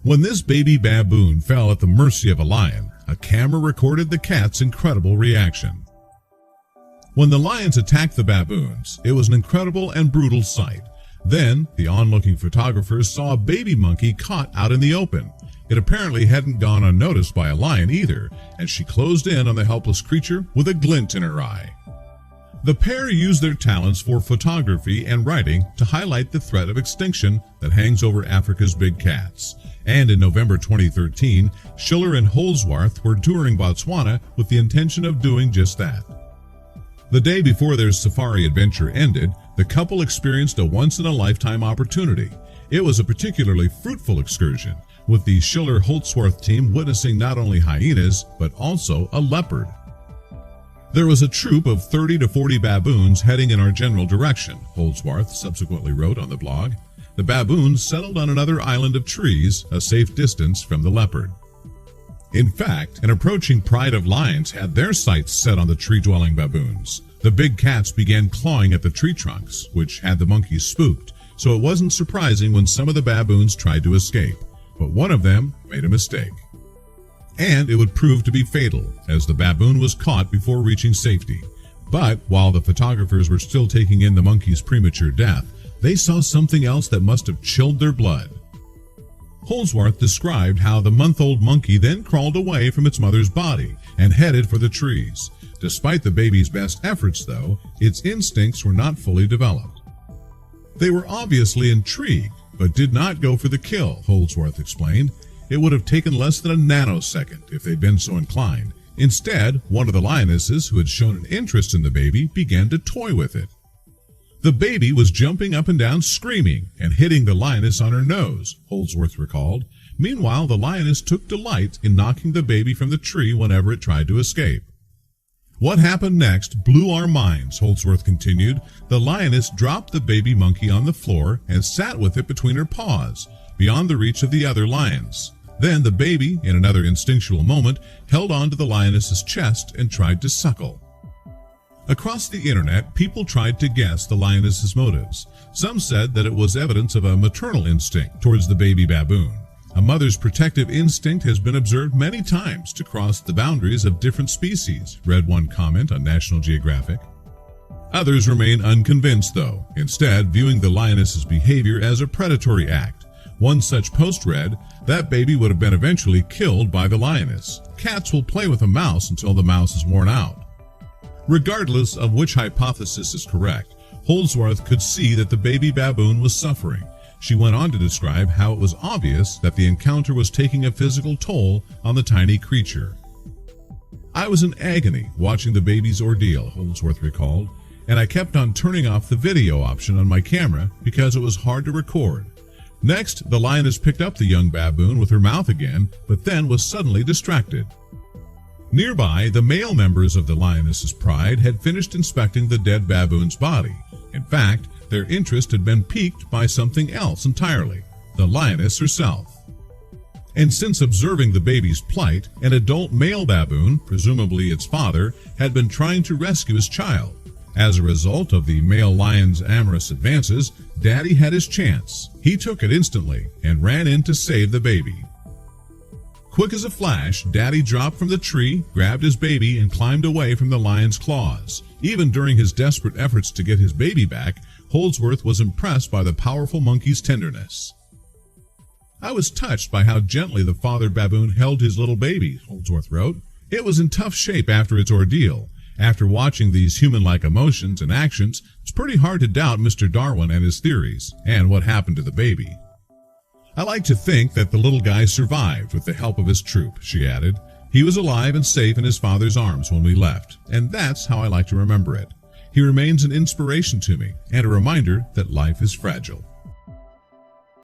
When this baby baboon fell at the mercy of a lion, a camera recorded the cat's incredible reaction. When the lions attacked the baboons, it was an incredible and brutal sight. Then, the onlooking photographers saw a baby monkey caught out in the open. It apparently hadn't gone unnoticed by a lion either, and she closed in on the helpless creature with a glint in her eye. The pair used their talents for photography and writing to highlight the threat of extinction that hangs over Africa's big cats. And in November 2013, Schiller and Holdsworth were touring Botswana with the intention of doing just that. The day before their safari adventure ended, the couple experienced a once-in-a-lifetime opportunity. It was a particularly fruitful excursion, with the Schiller-Holdsworth team witnessing not only hyenas, but also a leopard. There was a troop of 30 to 40 baboons heading in our general direction, Holdsworth subsequently wrote on the blog. The baboons settled on another island of trees, a safe distance from the leopard. In fact, an approaching pride of lions had their sights set on the tree-dwelling baboons. The big cats began clawing at the tree trunks, which had the monkeys spooked, so it wasn't surprising when some of the baboons tried to escape. But one of them made a mistake. And it would prove to be fatal, as the baboon was caught before reaching safety. But while the photographers were still taking in the monkey's premature death, they saw something else that must have chilled their blood. Holdsworth described how the month-old monkey then crawled away from its mother's body and headed for the trees. Despite the baby's best efforts, though, its instincts were not fully developed. They were obviously intrigued, but did not go for the kill, Holdsworth explained. It would have taken less than a nanosecond if they'd been so inclined. Instead, one of the lionesses who had shown an interest in the baby began to toy with it. The baby was jumping up and down screaming and hitting the lioness on her nose, Holdsworth recalled. Meanwhile, the lioness took delight in knocking the baby from the tree whenever it tried to escape. What happened next blew our minds, Holdsworth continued. The lioness dropped the baby monkey on the floor and sat with it between her paws, beyond the reach of the other lions. Then the baby, in another instinctual moment, held on to the lioness's chest and tried to suckle. Across the internet, people tried to guess the lioness's motives. Some said that it was evidence of a maternal instinct towards the baby baboon. A mother's protective instinct has been observed many times to cross the boundaries of different species, read one comment on National Geographic. Others remain unconvinced, though, instead viewing the lioness's behavior as a predatory act. One such post read, "That baby would have been eventually killed by the lioness. Cats will play with a mouse until the mouse is worn out." Regardless of which hypothesis is correct, Holdsworth could see that the baby baboon was suffering. She went on to describe how it was obvious that the encounter was taking a physical toll on the tiny creature. "I was in agony watching the baby's ordeal," Holdsworth recalled, "and I kept on turning off the video option on my camera because it was hard to record. Next, the lioness picked up the young baboon with her mouth again, but then was suddenly distracted." Nearby, the male members of the lioness's pride had finished inspecting the dead baboon's body. In fact, their interest had been piqued by something else entirely, the lioness herself. And since observing the baby's plight, an adult male baboon, presumably its father, had been trying to rescue his child. As a result of the male lion's amorous advances, Daddy had his chance. He took it instantly and ran in to save the baby. Quick as a flash, Daddy dropped from the tree, grabbed his baby, and climbed away from the lion's claws. Even during his desperate efforts to get his baby back, Holdsworth was impressed by the powerful monkey's tenderness. "I was touched by how gently the father baboon held his little baby," Holdsworth wrote. "It was in tough shape after its ordeal. After watching these human-like emotions and actions, it's pretty hard to doubt Mr. Darwin and his theories, and what happened to the baby. I like to think that the little guy survived with the help of his troop," she added. "He was alive and safe in his father's arms when we left, and that's how I like to remember it. He remains an inspiration to me, and a reminder that life is fragile."